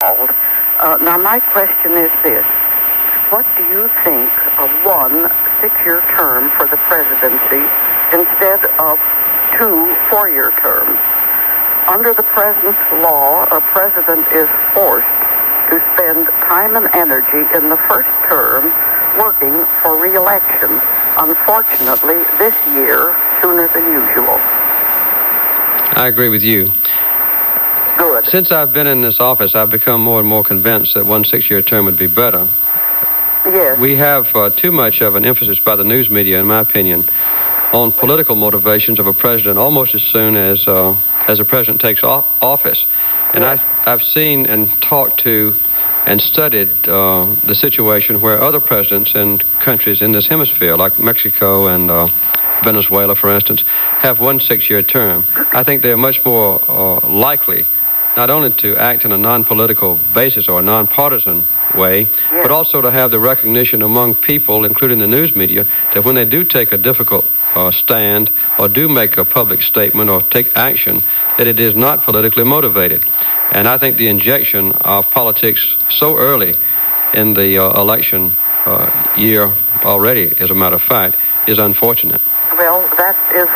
Now, my question is this. What do you think of one 6-year term for the presidency instead of 2 4-year terms? Under the present law, a president is forced to spend time and energy in the first term working for re-election. Unfortunately, this year, sooner than usual. I agree with you. Good. Since I've been in this office, I've become more and more convinced that one 6-year term would be better. Yes. We have too much of an emphasis by the news media, in my opinion, on political motivations of a president almost as soon as a president takes office. And yes. I've seen and talked to and studied the situation where other presidents in countries in this hemisphere, like Mexico and Venezuela, for instance, have one 6-year term. I think they're much more likely not only to act in a non-political basis or a non-partisan way, yes. but also to have the recognition among people, including the news media, that when they do take a difficult stand or do make a public statement or take action, that it is not politically motivated. And I think the injection of politics so early in the election year already, as a matter of fact, is unfortunate. Well, that is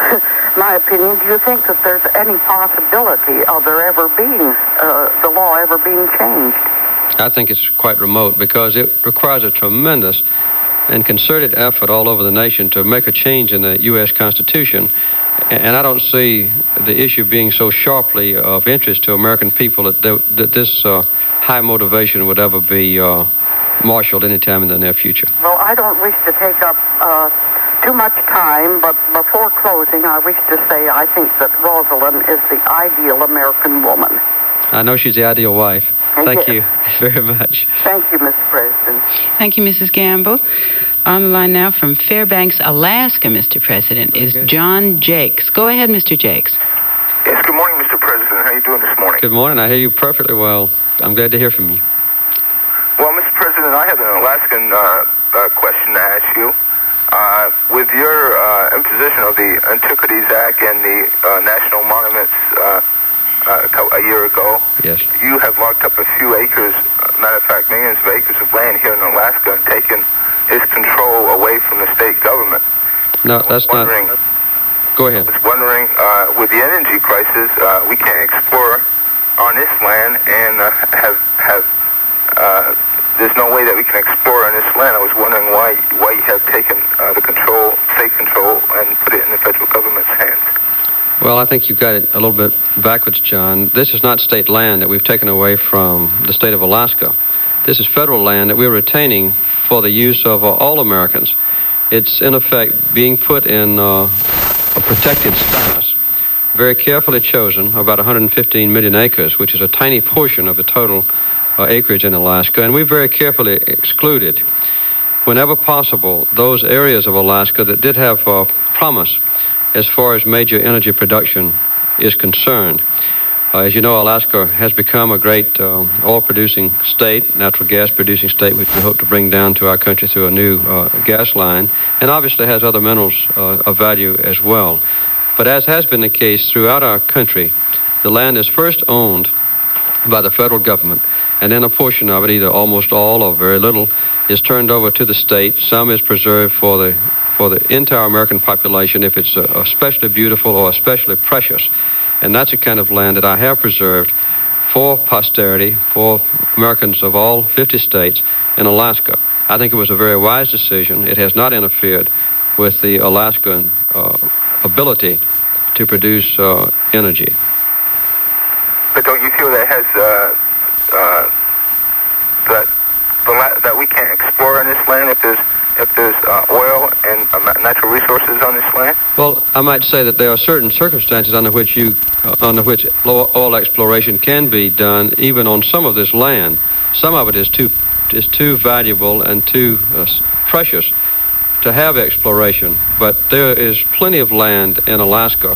my opinion. Do you think that there's any possibility of there ever being, the law ever being changed? I think it's quite remote because it requires a tremendous and concerted effort all over the nation to make a change in the U.S. Constitution. And I don't see the issue being so sharply of interest to American people that this high motivation would ever be marshaled anytime in the near future. Well, I don't wish to take up too much time, but before closing, I wish to say I think that Rosalind is the ideal American woman. I know she's the ideal wife. Thank yes. you very much. Thank you, Mr. President. Thank you, Mrs. Gamble. On the line now from Fairbanks, Alaska, Mr. President, is John Jakes. Go ahead, Mr. Jakes. Yes, good morning, Mr. President. How are you doing this morning? Good morning. I hear you perfectly well. I'm glad to hear from you. Well, Mr. President, I have an Alaskan question to ask you. With your imposition of the Antiquities Act and the National Monuments a year ago, yes, you have locked up a few acres, matter of fact, millions of acres of land here in Alaska and taken its control away from the state government. No, that's not... Go ahead. I was wondering, with the energy crisis, we can't explore on this land and there's no way that we can explore on this land. I was wondering why you have taken the control, state control, and put it in the federal government's hands. Well, I think you've got it a little bit backwards, John. This is not state land that we've taken away from the state of Alaska. This is federal land that we're retaining for the use of all Americans. It's, in effect, being put in a protected status, very carefully chosen, about 115 million acres, which is a tiny portion of the total acreage in Alaska, and we very carefully excluded, whenever possible, those areas of Alaska that did have promise as far as major energy production is concerned. As you know, Alaska has become a great oil-producing state, natural gas-producing state, which we hope to bring down to our country through a new gas line, and obviously has other minerals of value as well. But as has been the case throughout our country, the land is first owned by the federal government, and then a portion of it, either almost all or very little, is turned over to the state. Some is preserved for the entire American population if it's especially beautiful or especially precious. And that's the kind of land that I have preserved for posterity, for Americans of all 50 states in Alaska. I think it was a very wise decision. It has not interfered with the Alaskan ability to produce energy. But don't you feel that has that we can't explore in this land if there's oil and natural resources on this land? Well, I might say that there are certain circumstances under which oil exploration can be done, even on some of this land. Some of it is too valuable and too precious to have exploration, but there is plenty of land in Alaska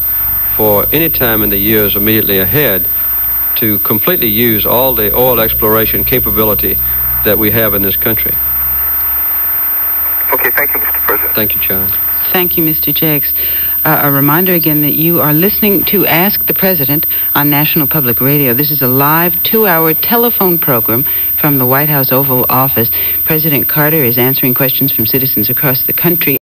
for any time in the years immediately ahead to completely use all the oil exploration capability that we have in this country. Okay, thank you, Mr. President. Thank you, John. Thank you, Mr. Jakes. a reminder again that you are listening to Ask the President on National Public Radio. This is a live 2-hour telephone program from the White House Oval Office. President Carter is answering questions from citizens across the country.